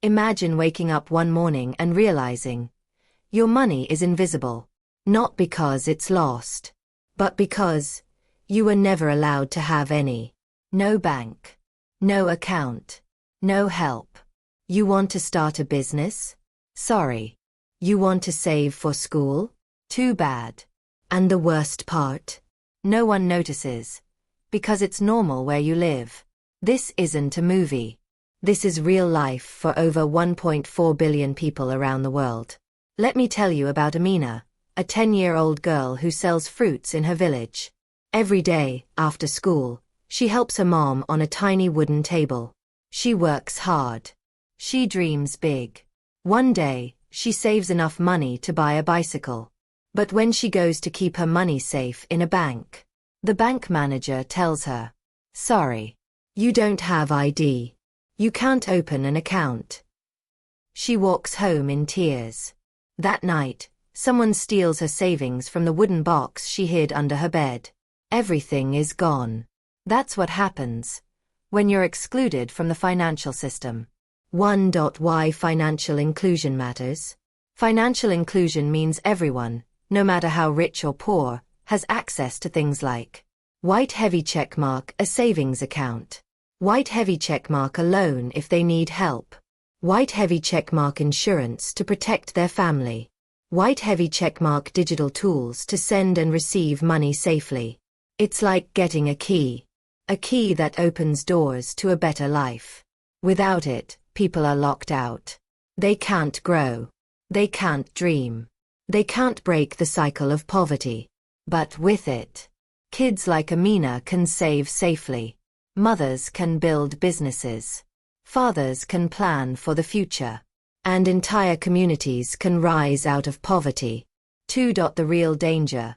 Imagine waking up one morning and realizing your money is invisible. Not because it's lost, but because you were never allowed to have any. No bank. No account. No help. You want to start a business? Sorry. You want to save for school? Too bad. And the worst part? No one notices. Because it's normal where you live. This isn't a movie. This is real life for over 1.4 billion people around the world. Let me tell you about Amina, a 10-year-old girl who sells fruits in her village. Every day, after school, she helps her mom on a tiny wooden table. She works hard. She dreams big. One day, she saves enough money to buy a bicycle. But when she goes to keep her money safe in a bank, the bank manager tells her, "Sorry, you don't have ID. You can't open an account." She walks home in tears. That night, someone steals her savings from the wooden box she hid under her bed. Everything is gone. That's what happens when you're excluded from the financial system. Why financial inclusion matters? Financial inclusion means everyone, no matter how rich or poor, has access to things like white heavy checkmark, a savings account, white heavy checkmark, a loan if they need help, white heavy checkmark, insurance to protect their family, white heavy checkmark, digital tools to send and receive money safely. It's like getting a key that opens doors to a better life. Without it, people are locked out. They can't grow. They can't dream. They can't break the cycle of poverty. But with it, kids like Amina can save safely. Mothers can build businesses. Fathers can plan for the future. And entire communities can rise out of poverty. 2. The real danger.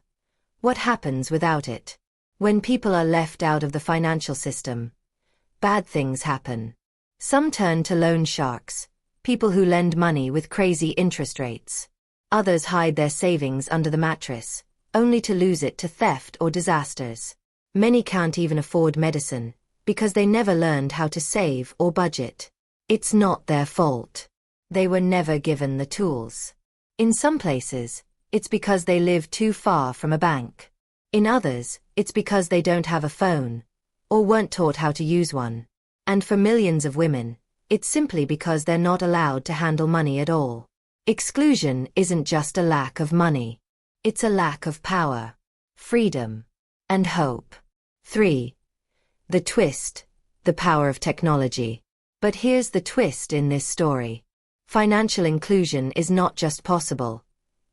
What happens without it? When people are left out of the financial system, bad things happen. Some turn to loan sharks, people who lend money with crazy interest rates. Others hide their savings under the mattress, only to lose it to theft or disasters. Many can't even afford medicine, because they never learned how to save or budget. It's not their fault. They were never given the tools. In some places, it's because they live too far from a bank. In others, it's because they don't have a phone, or weren't taught how to use one. And for millions of women, it's simply because they're not allowed to handle money at all. Exclusion isn't just a lack of money. It's a lack of power, freedom, and hope. 3. The twist, the power of technology. But here's the twist in this story. Financial inclusion is not just possible.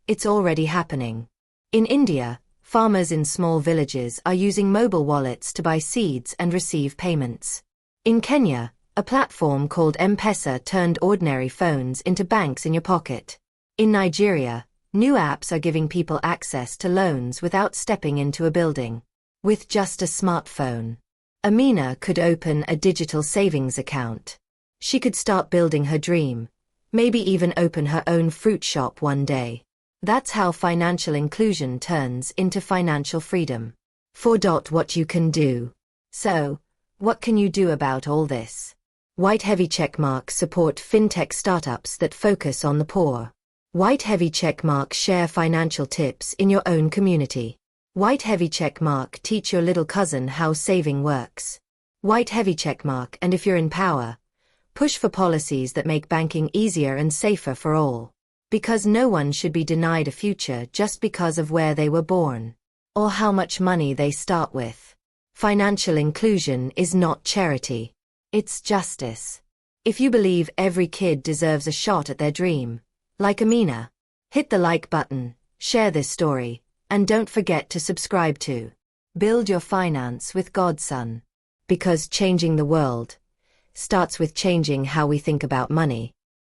It's already happening. In India, farmers in small villages are using mobile wallets to buy seeds and receive payments. In Kenya, a platform called M-Pesa turned ordinary phones into banks in your pocket. In Nigeria, new apps are giving people access to loans without stepping into a building. With just a smartphone, Amina could open a digital savings account. She could start building her dream, maybe even open her own fruit shop one day. That's how financial inclusion turns into financial freedom. 4. What you can do. So, what can you do about all this? White Heavy Checkmark support fintech startups that focus on the poor. White Heavy Checkmark share financial tips in your own community. White Heavy Checkmark teach your little cousin how saving works. White Heavy Checkmark, and if you're in power, push for policies that make banking easier and safer for all. Because no one should be denied a future just because of where they were born, or how much money they start with. Financial inclusion is not charity. It's justice. If you believe every kid deserves a shot at their dream, like Amina, hit the like button, share this story, and don't forget to subscribe to Build Your Finance with Godson. Because changing the world starts with changing how we think about money.